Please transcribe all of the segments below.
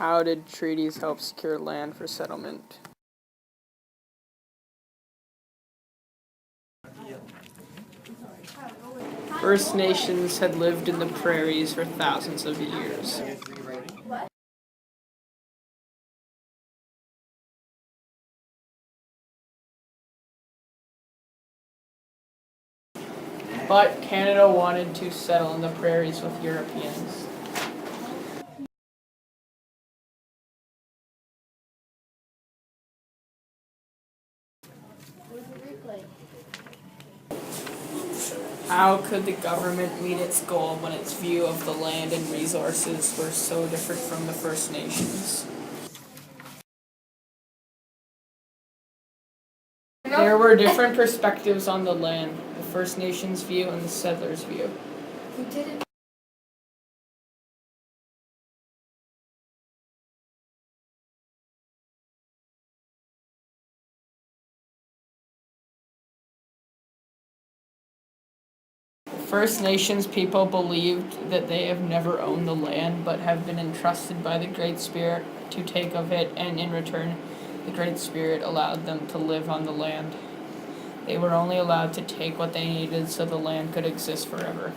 How did treaties help secure land for settlement? First Nations had lived in the prairies for thousands of years. But Canada wanted to settle in the prairies with Europeans. How could the government meet its goal when its view of the land and resources were so different from the First Nations? There were different perspectives on the land, the First Nations view and the settlers' view. First Nations people believed that they have never owned the land but have been entrusted by the Great Spirit to take of it, and in return, the Great Spirit allowed them to live on the land. They were only allowed to take what they needed so the land could exist forever.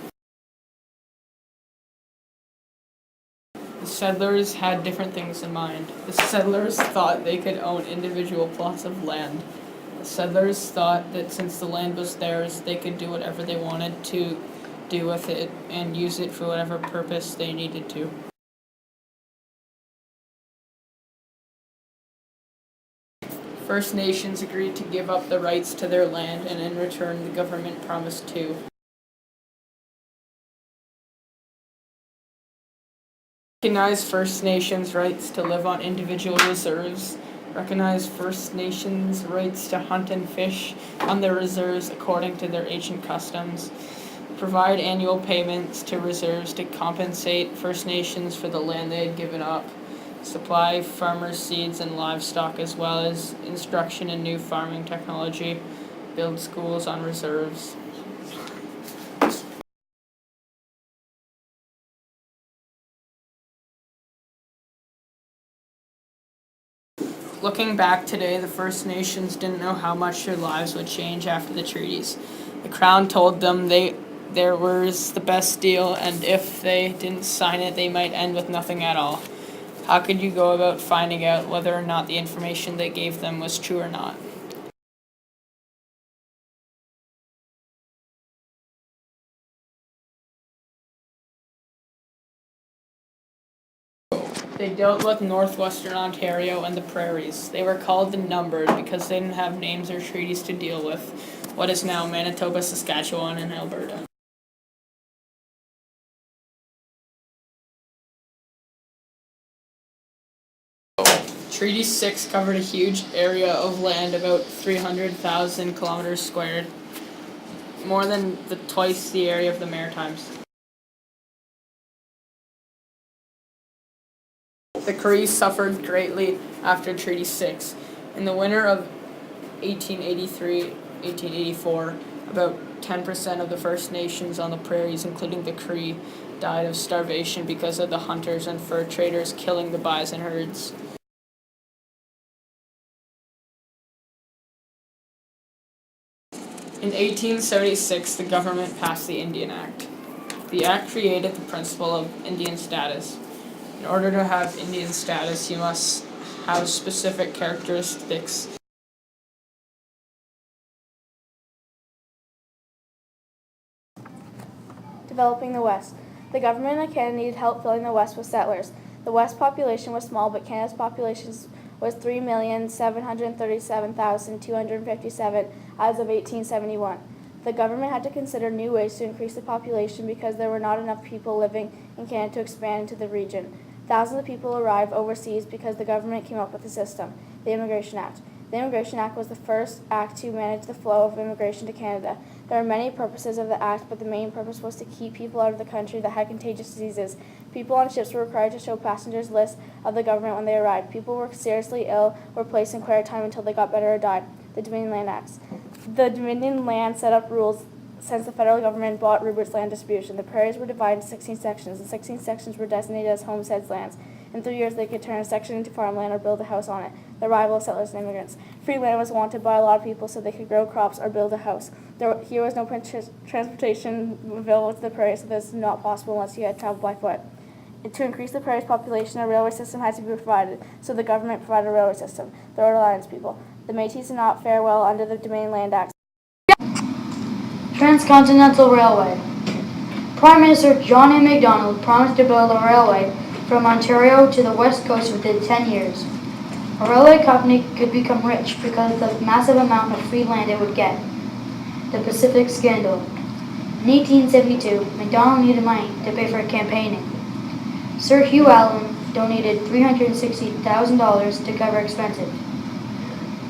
The settlers had different things in mind. The settlers thought they could own individual plots of land. The settlers thought that since the land was theirs, they could do whatever they wanted to do with it and use it for whatever purpose they needed to. First Nations agreed to give up the rights to their land, and in return, the government promised to recognize First Nations' rights to live on individual reserves, recognize First Nations' rights to hunt and fish on their reserves according to their ancient customs, provide annual payments to reserves to compensate First Nations for the land they had given up, supply farmers seeds and livestock, as well as instruction in new farming technology, build schools on reserves. Looking back today, the First Nations didn't know how much their lives would change after the treaties. The Crown told them there was the best deal, and if they didn't sign it, they might end with nothing at all. How could you go about finding out whether or not the information they gave them was true or not? They dealt with northwestern Ontario and the prairies. They were called the Numbered because they didn't have names or treaties to deal with what is now Manitoba, Saskatchewan, and Alberta. Treaty 6 covered a huge area of land, about 300,000 kilometers squared, more than twice the area of the Maritimes. The Cree suffered greatly after Treaty 6. In the winter of 1883-1884, about 10% of the First Nations on the prairies, including the Cree, died of starvation because of the hunters and fur traders killing the bison herds. In 1876, the government passed the Indian Act. The act created the principle of Indian status. In order to have Indian status, you must have specific characteristics. Developing the West. The government of Canada needed help filling the West with settlers. The West population was small, but Canada's population was 3,737,257 as of 1871. The government had to consider new ways to increase the population because there were not enough people living in Canada to expand into the region. Thousands of people arrived overseas because the government came up with a system, the Immigration Act. The Immigration Act was the first act to manage the flow of immigration to Canada. There are many purposes of the act, but the main purpose was to keep people out of the country that had contagious diseases. People on ships were required to show passengers lists of the government when they arrived. People who were seriously ill were placed in quarantine until they got better or died. The Dominion Land Acts. The Dominion Land set up rules since the federal government bought Rupert's land distribution. The prairies were divided into 16 sections. The 16 sections were designated as homesteads lands. In 3 years, they could turn a section into farmland or build a house on it. The arrival of settlers and immigrants. Free land was wanted by a lot of people so they could grow crops or build a house. Here was no transportation available to the prairie, so this is not possible unless you had traveled by foot. And to increase the prairie's population, a railway system had to be provided, so the government provided a railway system. The Rhode Island's people. The Métis did not fare well under the Domain Land Act. Transcontinental Railway. Prime Minister John A. Macdonald promised to build a railway from Ontario to the west coast within 10 years. A railway company could become rich because of the massive amount of free land it would get. The Pacific Scandal. In 1872, Macdonald needed money to pay for campaigning. Sir Hugh Allen donated $360,000 to cover expenses.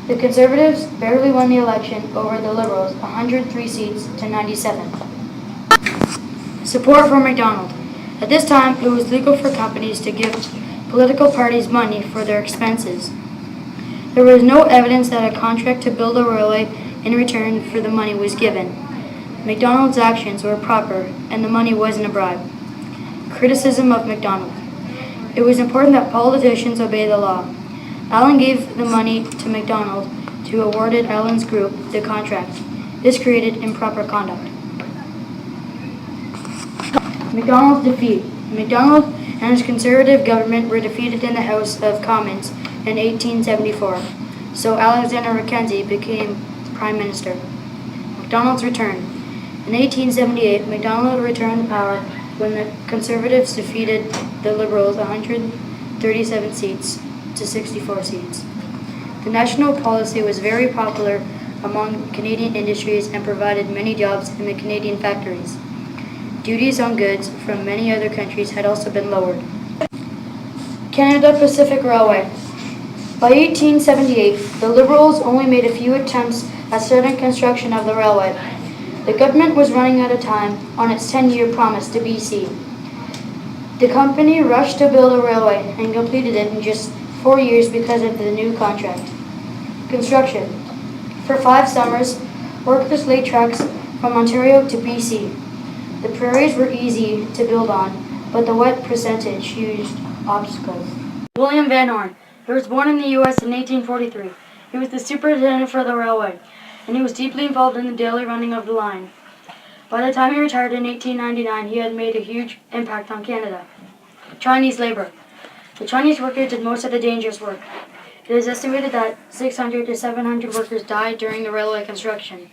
The Conservatives barely won the election over the Liberals, 103 seats to 97. Support for Macdonald. At this time, it was legal for companies to give political parties money for their expenses. There was no evidence that a contract to build a railway in return for the money was given. Macdonald's actions were proper, and the money wasn't a bribe. Criticism of Macdonald. It was important that politicians obey the law. Allen gave the money to Macdonald to awarded Allen's group the contract. This created improper conduct. Macdonald's defeat. Macdonald and his Conservative government were defeated in the House of Commons in 1874, so Alexander Mackenzie became Prime Minister. Macdonald's return. In 1878, Macdonald returned to power when the Conservatives defeated the Liberals 137 seats to 64 seats. The national policy was very popular among Canadian industries and provided many jobs in the Canadian factories. Duties on goods from many other countries had also been lowered. Canada Pacific Railway. By 1878, the Liberals only made a few attempts at starting construction of the railway. The government was running out of time on its 10-year promise to BC. The company rushed to build a railway and completed it in just 4 years because of the new contract. Construction. For 5 summers, workers laid tracks from Ontario to BC. The prairies were easy to build on, but the wet percentage used obstacles. William Van Horne. He was born in the U.S. in 1843. He was the superintendent for the railway, and he was deeply involved in the daily running of the line. By the time he retired in 1899, he had made a huge impact on Canada. Chinese labor. The Chinese workers did most of the dangerous work. It is estimated that 600 to 700 workers died during the railway construction.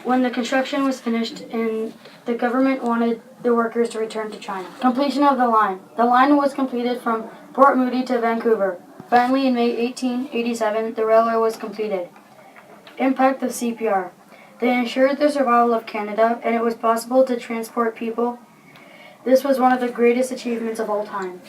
When the construction was finished, the government wanted the workers to return to China. Completion of the line. The line was completed from Port Moody to Vancouver. Finally, in May 1887, the railway was completed. Impact of CPR. They ensured the survival of Canada, and it was possible to transport people. This was one of the greatest achievements of all time.